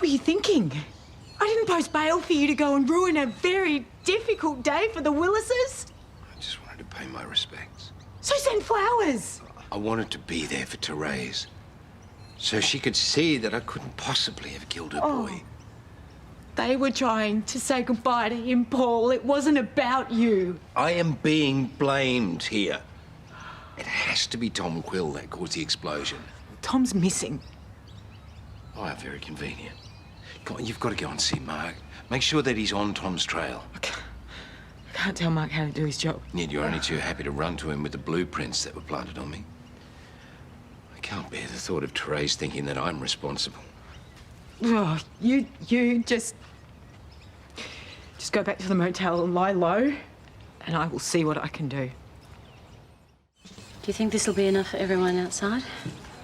were you thinking? I didn't post bail for you to go and ruin a very difficult day for the Willises. I just wanted to pay my respects. So send flowers. I wanted to be there for Terese, so she could see that I couldn't possibly have killed her boy. They were trying to say goodbye to him, Paul. It wasn't about you. I am being blamed here. It has to be Tom Quill that caused the explosion. Tom's missing. Oh, how very convenient. Come on, you've got to go and see Mark. Make sure that he's on Tom's trail. I can't tell Mark how to do his job. Ned, you're only too happy to run to him with the blueprints that were planted on me. I can't bear the thought of Terese thinking that I'm responsible. Oh, you just go back to the motel and lie low, and I will see what I can do. Do you think this will be enough for everyone outside?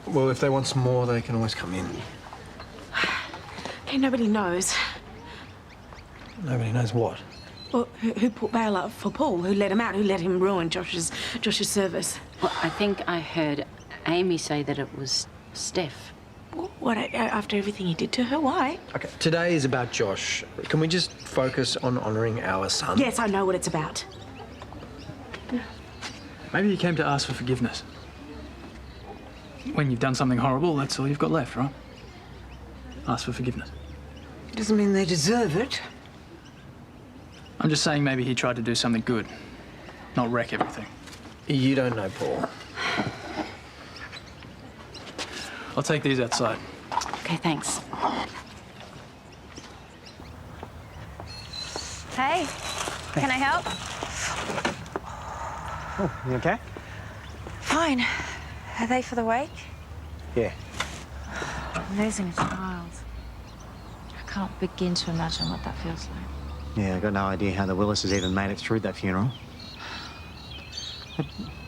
Well, if they want some more, they can always come in. Okay, nobody knows. Nobody knows what. Well, who put bail up for Paul? Who let him out? Who let him ruin Josh's service? Well, I think I heard Amy say that it was Steph. What, after everything he did to her? Why? Okay, today is about Josh. Can we just focus on honouring our son? Yes, I know what it's about. Maybe you came to ask for forgiveness. When you've done something horrible, that's all you've got left, right? Ask for forgiveness. Doesn't mean they deserve it. I'm just saying maybe he tried to do something good, not wreck everything. You don't know, Paul. I'll take these outside. Okay, thanks. Hey, can I help? Oh, you okay? Fine. Are they for the wake? Yeah. I'm losing a child. I can't begin to imagine what that feels like. Yeah, I got no idea how the Willises even made it through that funeral. But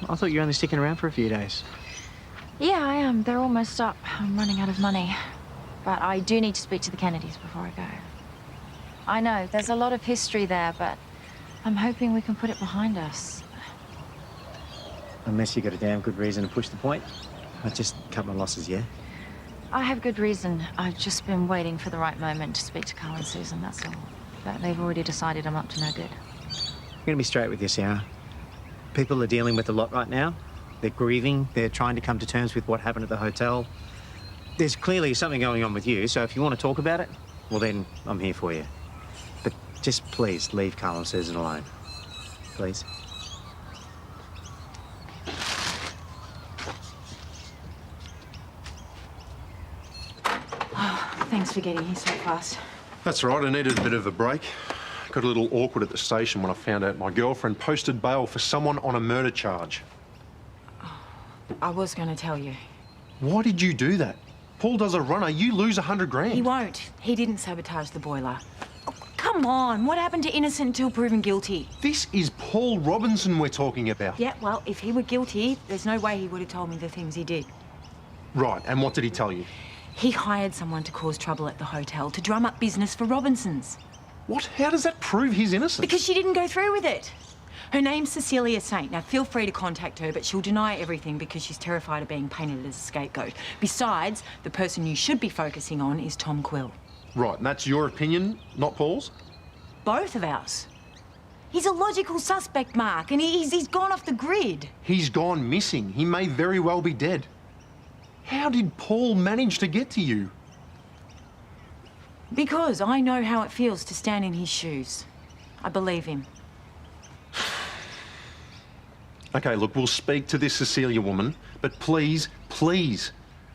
I thought you were only sticking around for a few days. Yeah, I am. They're almost up. I'm running out of money. But I do need to speak to the Kennedys before I go. I know, there's a lot of history there, but I'm hoping we can put it behind us. Unless you got a damn good reason to push the point. Just a couple of losses, yeah? I have good reason. I've just been waiting for the right moment to speak to Karl and Susan, that's all. But they've already decided I'm up to no good. I'm going to be straight with you, Sarah. People are dealing with a lot right now. They're grieving. They're trying to come to terms with what happened at the hotel. There's clearly something going on with you, so if you want to talk about it, well, then I'm here for you. But just please leave Karl and Susan alone. Please. Thanks for getting here so fast. That's right, I needed a bit of a break. Got a little awkward at the station when I found out my girlfriend posted bail for someone on a murder charge. I was going to tell you. Why did you do that? Paul does a runner, you lose 100 grand. He won't. He didn't sabotage the boiler. Oh, come on, what happened to innocent until proven guilty? This is Paul Robinson we're talking about. Yeah, well, if he were guilty, there's no way he would have told me the things he did. Right, and what did he tell you? He hired someone to cause trouble at the hotel to drum up business for Robinsons. What? How does that prove his innocence? Because she didn't go through with it. Her name's Cecilia Saint. Now, feel free to contact her, but she'll deny everything because she's terrified of being painted as a scapegoat. Besides, the person you should be focusing on is Tom Quill. Right, and that's your opinion, not Paul's? Both of ours. He's a logical suspect, Mark, and he's gone off the grid. He's gone missing. He may very well be dead. How did Paul manage to get to you? Because I know how it feels to stand in his shoes. I believe him. OK, look, we'll speak to this Cecilia woman, but please, please,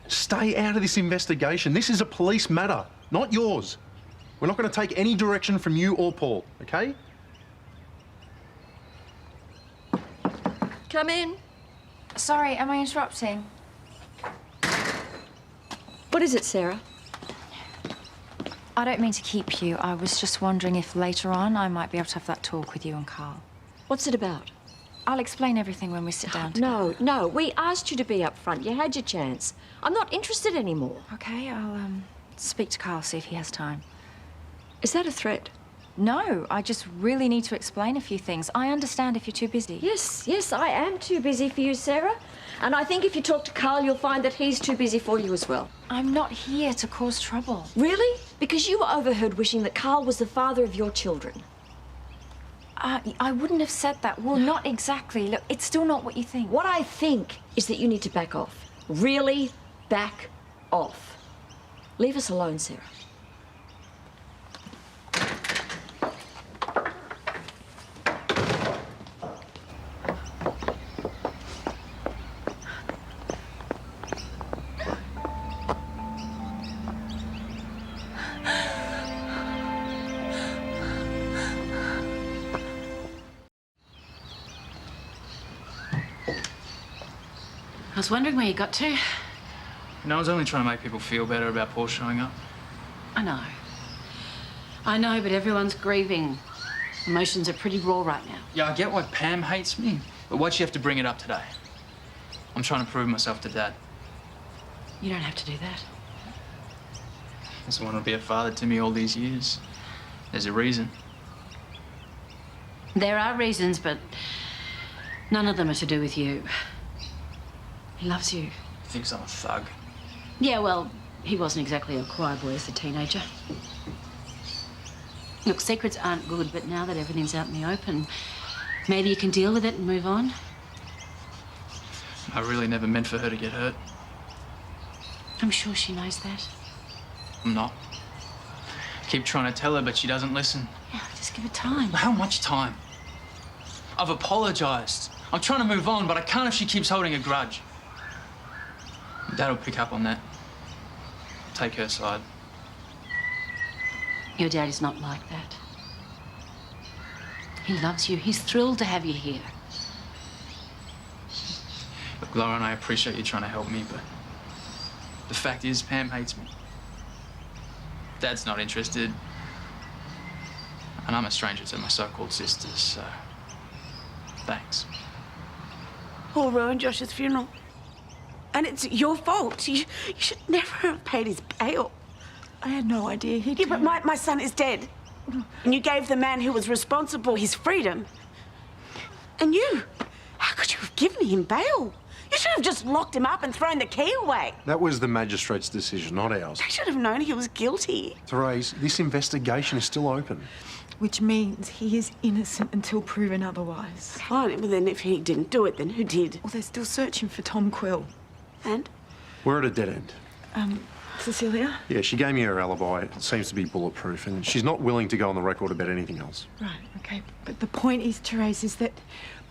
stay out of this investigation. This is a police matter, not yours. We're not going to take any direction from you or Paul, OK? Come in. Sorry, am I interrupting? What is it, Sarah? I don't mean to keep you. I was just wondering if later on I might be able to have that talk with you and Karl. What's it about? I'll explain everything when we sit down No, no. We asked you to be up front. You had your chance. I'm not interested anymore. Okay, I'll speak to Karl, see if he has time. Is that a threat? No, I just really need to explain a few things. I understand if you're too busy. Yes, I am too busy for you, Sarah. And I think if you talk to Karl, you'll find that he's too busy for you as well. I'm not here to cause trouble. Really? Because you were overheard wishing that Karl was the father of your children. I wouldn't have said that. Well, not exactly. Look, it's still not what you think. What I think is that you need to back off. Really back off. Leave us alone, Sarah. I was wondering where you got to. I was only trying to make people feel better about Paul showing up. I know, but everyone's grieving. Emotions are pretty raw right now. Yeah, I get why Pam hates me, but why'd she have to bring it up today? I'm trying to prove myself to Dad. You don't have to do that. He doesn't want to be a father to me all these years. There's a reason. There are reasons, but none of them are to do with you. He loves you. He thinks I'm a thug. Yeah, well, he wasn't exactly a choir boy as a teenager. Look, secrets aren't good, but now that everything's out in the open, maybe you can deal with it and move on. I really never meant for her to get hurt. I'm sure she knows that. I'm not. I keep trying to tell her, but she doesn't listen. Yeah, just give it time. How much time? I've apologized. I'm trying to move on, but I can't if she keeps holding a grudge. Dad will pick up on that. Take her side. Your dad is not like that. He loves you. He's thrilled to have you here. Look, Lauren, I appreciate you trying to help me, but the fact is, Pam hates me. Dad's not interested. And I'm a stranger to my so-called sisters, so thanks. Paul ruined Josh's funeral. And it's your fault. You should never have paid his bail. I had no idea he'd... Yeah, but my son is dead. And you gave the man who was responsible his freedom. And you, how could you have given him bail? You should have just locked him up and thrown the key away. That was the magistrate's decision, not ours. They should have known he was guilty. Therese, this investigation is still open. Which means he is innocent until proven otherwise. Fine, but then if he didn't do it, then who did? Well, they're still searching for Tom Quill. And? We're at a dead end. Cecilia? Yeah, she gave me her alibi. It seems to be bulletproof, and she's not willing to go on the record about anything else. Right, okay. But the point is, Terese, is that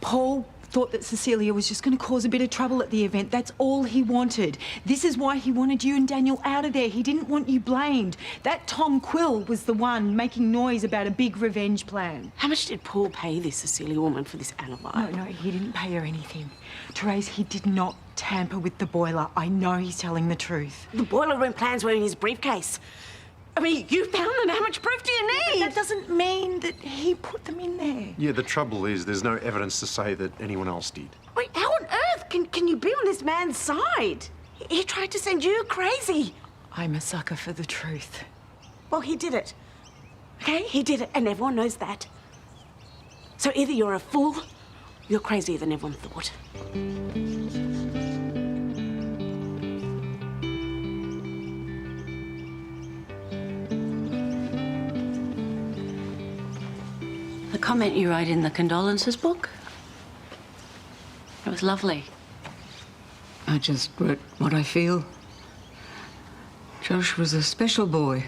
Paul thought that Cecilia was just going to cause a bit of trouble at the event. That's all he wanted. This is why he wanted you and Daniel out of there. He didn't want you blamed. That Tom Quill was the one making noise about a big revenge plan. How much did Paul pay this Cecilia woman for this alibi? No, he didn't pay her anything. Terese, he did not tamper with the boiler. I know he's telling the truth. The boiler room plans were in his briefcase. I mean, you found them. How much proof do you need? That doesn't mean that he put them in there. Yeah, the trouble is there's no evidence to say that anyone else did. Wait, how on earth can you be on this man's side? He tried to send you crazy. I'm a sucker for the truth. Well, he did it. Okay? He did it, and everyone knows that. So either you're a fool, or you're crazier than everyone thought. The comment you wrote in the condolences book, it was lovely. I just wrote what I feel. Josh was a special boy.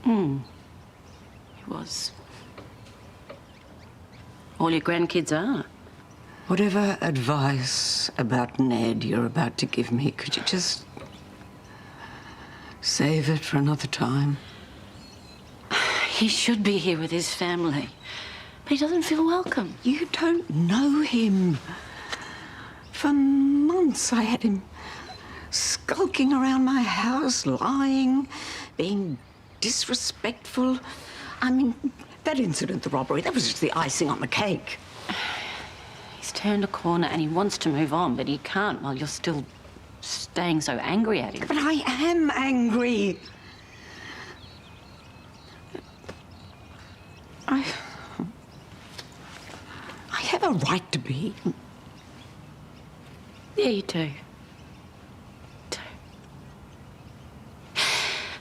He was. All your grandkids are. Whatever advice about Ned you're about to give me, could you just save it for another time? He should be here with his family, but he doesn't feel welcome. You don't know him. For months I had him skulking around my house, lying, being disrespectful. I mean, that incident, the robbery, that was just the icing on the cake. He's turned a corner and he wants to move on, but he can't while you're still staying so angry at him. But I am angry. no right to be. Yeah, you do.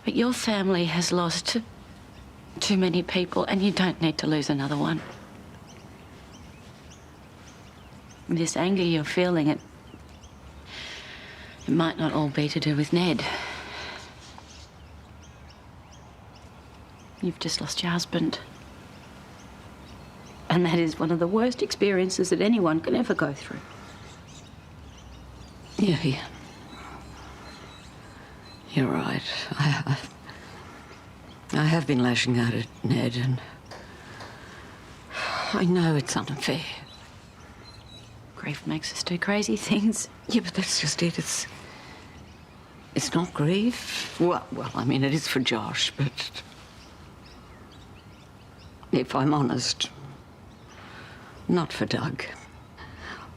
But your family has lost too many people, and you don't need to lose another one. This anger you're feeling, it might not all be to do with Ned. You've just lost your husband. And that is one of the worst experiences that anyone can ever go through. Yeah. You're right. I have been lashing out at Ned, and I know it's unfair. Grief makes us do crazy things. Yeah, but that's just it. It's not grief. Well, I mean, it is for Josh, but if I'm honest, not for Doug.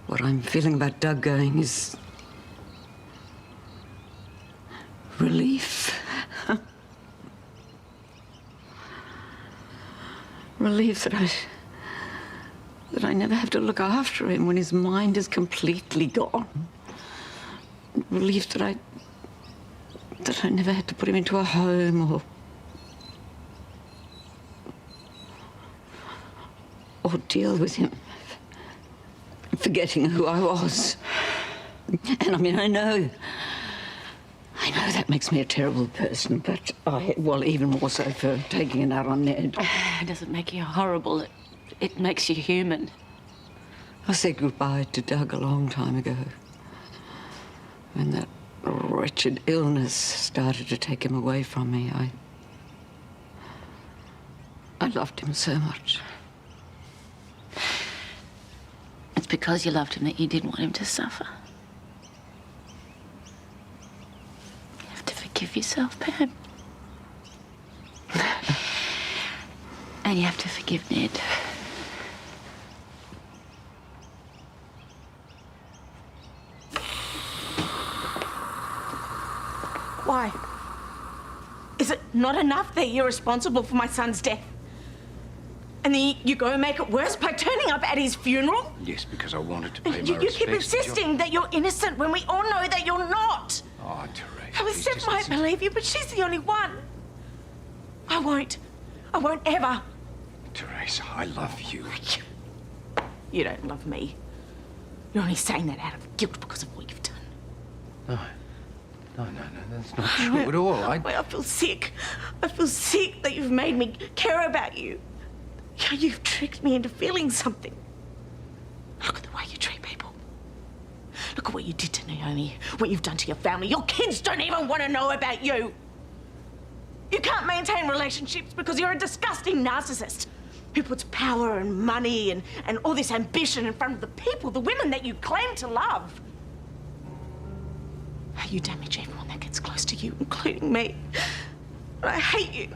What I'm feeling about Doug going is relief. Relief that I never have to look after him when his mind is completely gone. Relief that I never had to put him into a home or deal with him forgetting who I was. And I mean, I know that makes me a terrible person, but even more so for taking it out on Ned. It doesn't make you horrible. It makes you human. I said goodbye to Doug a long time ago, when that wretched illness started to take him away from me. I loved him so much. It's because you loved him that you didn't want him to suffer. You have to forgive yourself, Pam. And you have to forgive Ned. Why? Is it not enough that you're responsible for my son's death? And then you go and make it worse by turning up at his funeral? Yes, because I wanted to pay my You respects. keep insisting that you're innocent when we all know that you're not. Oh, Terese. I mean, Steph might believe you, but she's the only one. I won't ever. Terese, I love you. You don't love me. You're only saying that out of guilt because of what you've done. No, that's not true at all. I feel sick. I feel sick that you've made me care about you. You've tricked me into feeling something. Look at the way you treat people. Look at what you did to Naomi, what you've done to your family. Your kids don't even want to know about you. You can't maintain relationships because you're a disgusting narcissist who puts power and money and all this ambition in front of the people, the women that you claim to love. You damage everyone that gets close to you, including me. And I hate you.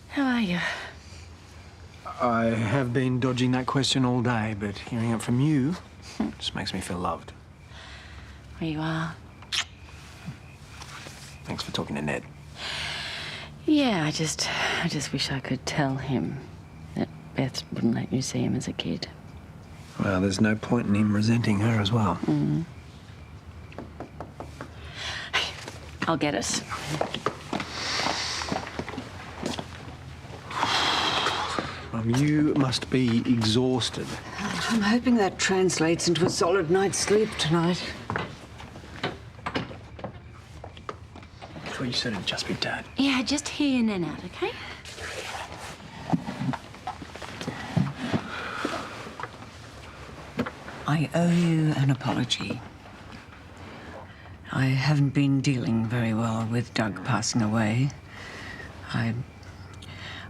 How are you? I have been dodging that question all day, but hearing it from you just makes me feel loved. There you are. Thanks for talking to Ned. Yeah, I just wish I could tell him that Beth wouldn't let you see him as a kid. Well, there's no point in him resenting her as well. Mm. I'll get us. You must be exhausted. I'm hoping that translates into a solid night's sleep tonight. I thought you said it'd just be Dad. Yeah, just here and then out, okay? I owe you an apology. I haven't been dealing very well with Doug passing away.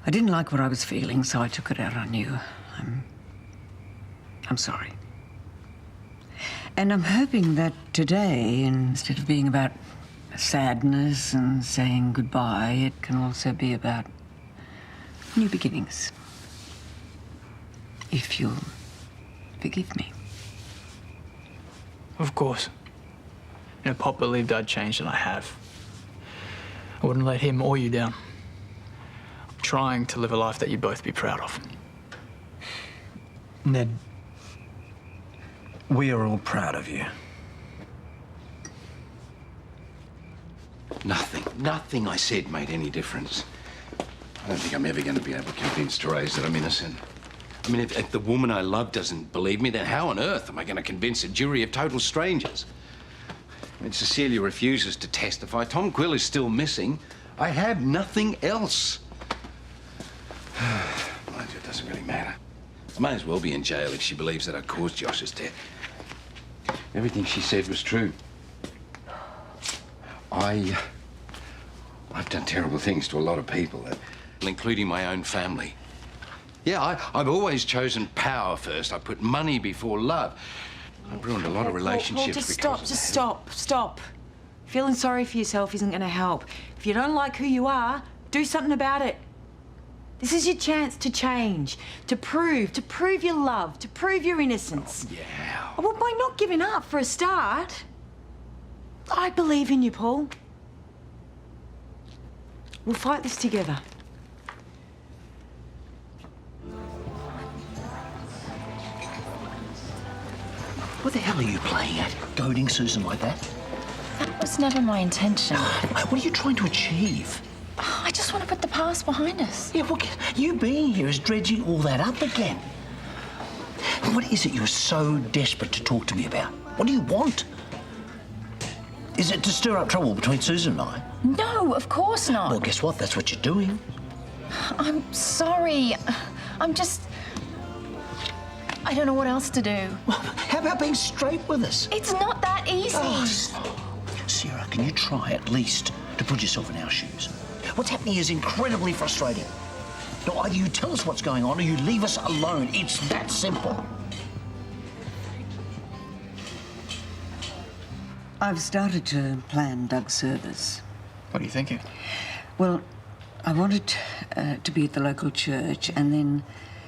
I didn't like what I was feeling, so I took it out on you. I'm sorry. And I'm hoping that today, instead of being about sadness and saying goodbye, it can also be about new beginnings. If you'll forgive me. Of course. You know, Pop believed I'd changed, and I have. I wouldn't let him or you down. I'm trying to live a life that you'd both be proud of. Ned, we are all proud of you. Nothing I said made any difference. I don't think I'm ever going to be able to convince Terese that I'm innocent. I mean, if the woman I love doesn't believe me, then how on earth am I going to convince a jury of total strangers? I mean, Cecilia refuses to testify. Tom Quill is still missing. I have nothing else. Mind you, it doesn't really matter. I may as well be in jail if she believes that I caused Josh's death. Everything she said was true. I've done terrible things to a lot of people, including my own family. Yeah, I've always chosen power first. I put money before love. I've ruined a lot of relationships Paul, just stop. Feeling sorry for yourself isn't going to help. If you don't like who you are, do something about it. This is your chance to change, to prove your love, to prove your innocence. Oh, yeah. Well, by not giving up for a start. I believe in you, Paul. We'll fight this together. What the hell are you playing at? Goading Susan like that? That was never my intention. What are you trying to achieve? I just want to put the past behind us. Yeah, well, you being here is dredging all that up again. What is it you're so desperate to talk to me about? What do you want? Is it to stir up trouble between Susan and I? No, of course not. Well, guess what? That's what you're doing. I'm sorry. I don't know what else to do. Well, how about being straight with us? It's not that easy. Oh, Sarah, can you try at least to put yourself in our shoes? What's happening is incredibly frustrating. Now, either you tell us what's going on or you leave us alone. It's that simple. I've started to plan Doug's service. What are you thinking? Well, I wanted to be at the local church and then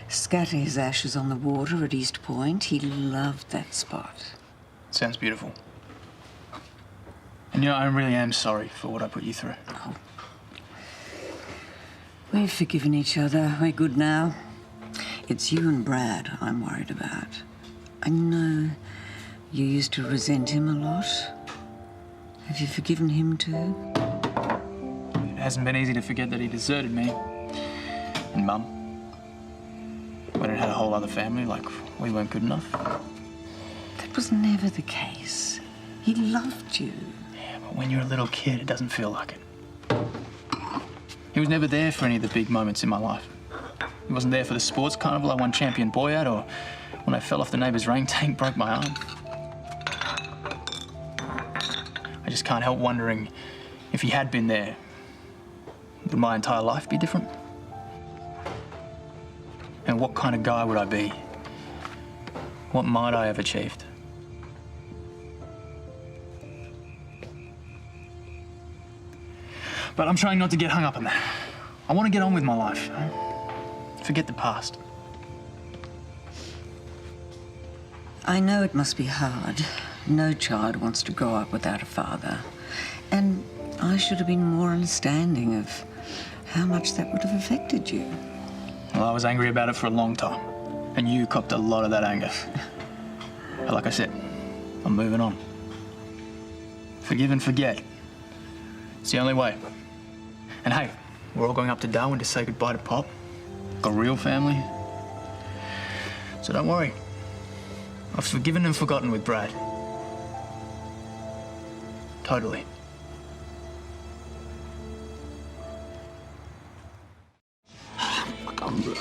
scatter his ashes on the water at East Point. He loved that spot. Sounds beautiful. And you know, I really am sorry for what I put you through. Oh. We've forgiven each other. We're good now. It's you and Brad I'm worried about. I know you used to resent him a lot. Have you forgiven him too? It hasn't been easy to forget that he deserted me and Mum. When it had a whole other family, like we weren't good enough. That was never the case. He loved you. Yeah, but when you're a little kid, it doesn't feel like it. He was never there for any of the big moments in my life. He wasn't there for the sports carnival I won champion boy at, or when I fell off the Neighbours rain tank, broke my arm. I just can't help wondering if he had been there, would my entire life be different? And what kind of guy would I be? What might I have achieved? But I'm trying not to get hung up on that. I want to get on with my life. Forget the past. I know it must be hard. No child wants to grow up without a father. And I should have been more understanding of how much that would have affected you. Well, I was angry about it for a long time. And you copped a lot of that anger. But like I said, I'm moving on. Forgive and forget. It's the only way. And hey, we're all going up to Darwin to say goodbye to Pop. Got a real family. So don't worry. I've forgiven and forgotten with Brad. Totally.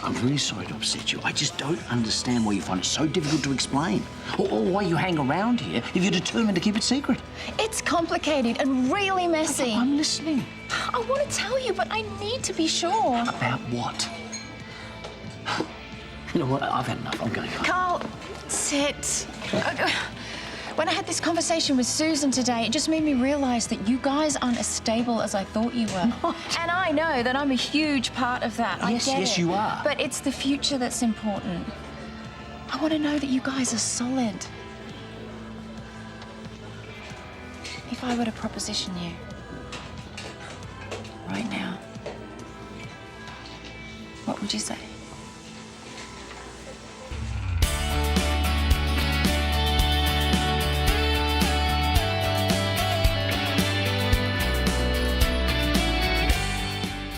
I'm really sorry to upset you. I just don't understand why you find it so difficult to explain. Or why you hang around here if you're determined to keep it secret. It's complicated and really messy. I'm listening. I want to tell you, but I need to be sure. About what? You know what? I've had enough. I'm going home. Karl, sit. When I had this conversation with Susan today, it just made me realise that you guys aren't as stable as I thought you were. What? And I know that I'm a huge part of that. Yes, you are. But it's the future that's important. I want to know that you guys are solid. If I were to proposition you right now, what would you say?